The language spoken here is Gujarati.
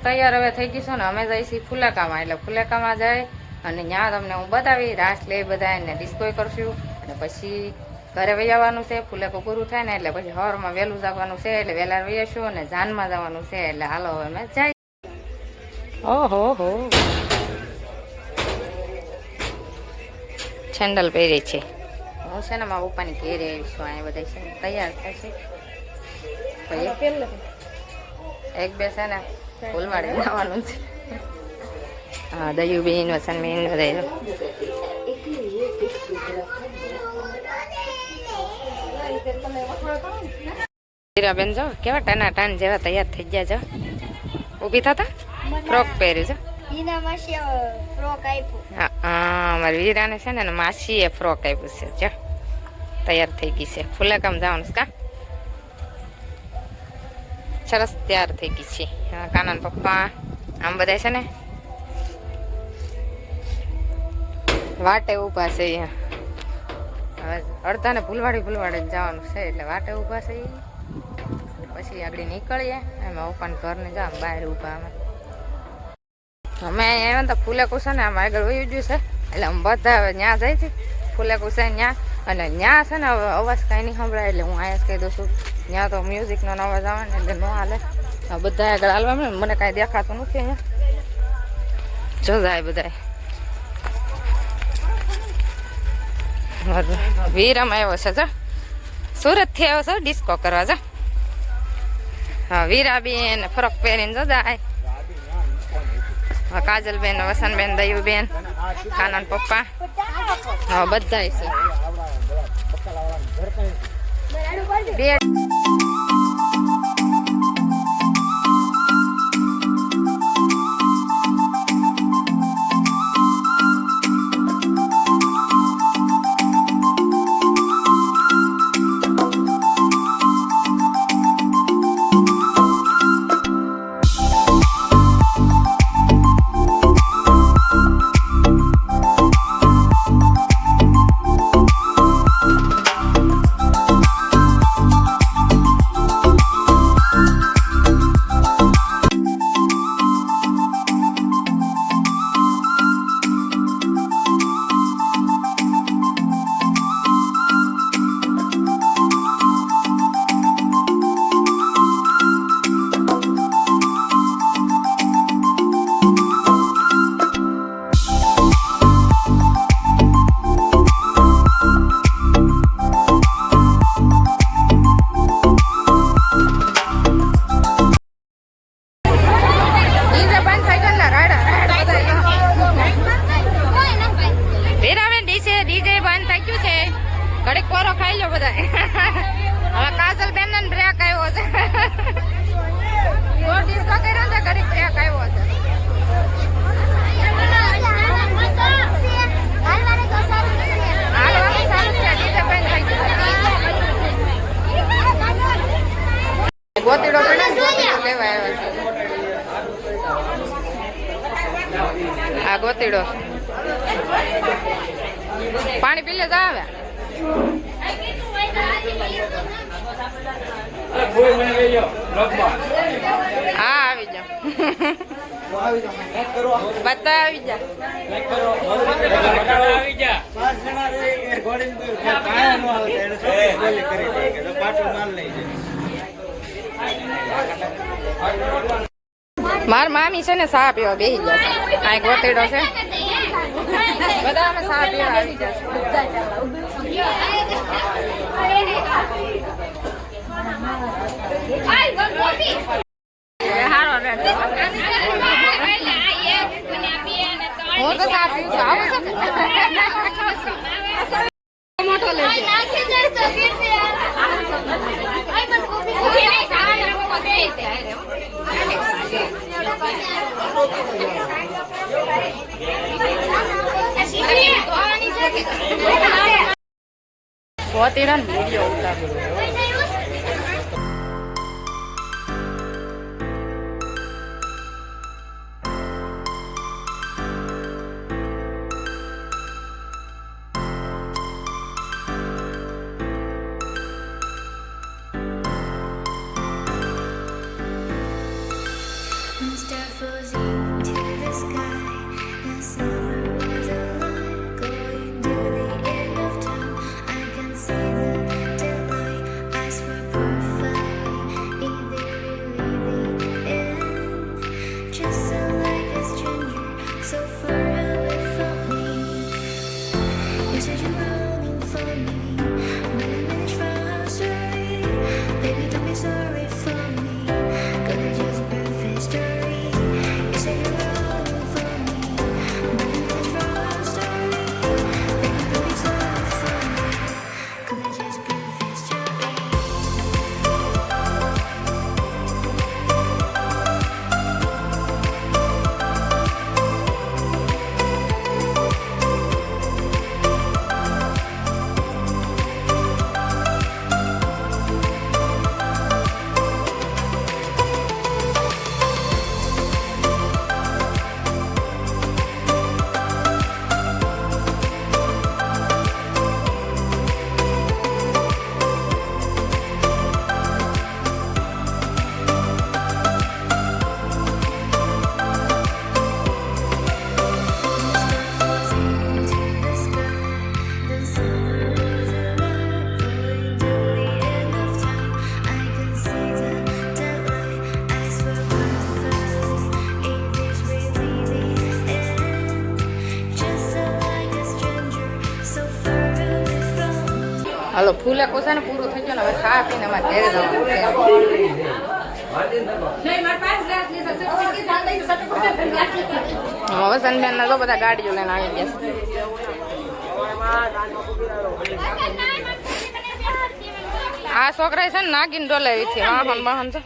તૈયાર હવે થઈ ગઈ છું ને અમે જઈશું ફુલેકામાં, એટલે ફુલેકામાં જાય અને ત્યાં તમને હું બતાવી રાસ લે બધા એને ડિસ્કોય કરશું અને પછી ઘરે વહી આવવાનું છે. ફુલેકો પૂરું થાય ને એટલે પછી સવારમાં વહેલું જવાનું છે, એટલે વહેલા વહી આવશું અને જાનમાં જવાનું છે. એટલે હાલો હવે અમે જાય. ઓહો હો સેન્ડલ પહેરી છે. હું છે ને મારા પપ્પાની ઘેરે આવીશું. અહીંયા બધા છે તૈયાર થશે. એક બે છે ને ફૂલવાડે જવાનું છે. હા દયુબેન વસનબેન બધા હીરાબેન જો કેવા ટાના ટાન જેવા તૈયાર થઈ ગયા. જો ઊભી થતા ફ્રોક પહેર્યું છે. હા અમારી વીરાને છે ને માસીએ ફ્રોક આપ્યું છે. જો તૈયાર થઈ ગઈ છે. ફુલેકામ જવાનું કા સરસ તૈયાર થઈ ગઈ છે. કાના પપ્પા આમ બધા છે ને વાટે ઊભા છે. હવે અડધાને ભૂલવાડી જવાનું છે, એટલે વાટે ઊભા છે. પછી આગળ નીકળીએ એમાં પપ્પાને ઘરને જાવ બહાર ઊભા અમે અહીંયા તો ફૂલેકું છે ને આમ આગળ વહી ગયું છે, એટલે અમે બધા હવે ત્યાં જાય છે. ફૂલેકું છે ત્યાં અને ત્યાં છે ને હવે અવાજ કાંઈ નહીં સંભળાય, એટલે હું અહીંયા જ કહી દઉં છું ત્યાં તો મ્યુઝિકનો અવાજ આવે ને એટલે ન હાલે. બધા આગળ હાલવા મળે મને કાંઈ દેખાતું નથી. અહીંયા જો જાય બધા. વીરામાં આવ્યો છે. જો સુરતથી આવ્યો છે ડિસ્કો કરવા. જો હા વીરાબેન ફ્રોક પહેરીને જો જાય. કાજલબેન વસનબેન દયુબેન કાના પપ્પા હા બધા છે. ઘડીક પોરો ખાઈ લો બધા. હવે કાજલ બેન ને બ્રેક આવ્યો છે. ડિસ્કો કર્યો છે ઘડીક બ્રેક આવ્યો છે. ગોતીડો લેવા આવ્યો છે. આ ગોતીડો પાણી પી લે આવે. હા આવી જાઓ બધા આવી જા. માર મામી છે ને સા પીવા બેસી જશે. આ ગોતેડો છે બધા અમે સા પીવા આવી જશે. હું તો સા પીવું છું. આવું છે મોટો લે ગોતીડા ને વિડીયો ઉતારો. start floating to the sky. The summer was alive, going to the end of time. I can see the daylight. I swear perfectly, is it really the end? Just so like a stranger, so far away from me. You said you're running for me, but I managed from our story. Baby, don't be sorry for me, 'cause it's just a perfect story. You said you're running for me, but I managed from our story. Baby, don't be sorry for me, 'cause it's just a perfect story. હાલો ફૂલે કોસાને પૂરું થઈ ગયું ને હવે ખા પીને અમારે ઘરે જવાનું છે. વસંતબેન ના તો બધા ગાડીઓ લઈને આવી ગયા છે. આ છોકરા છે ને નાગીને ડોલાવી છે વાહન વાહન છે.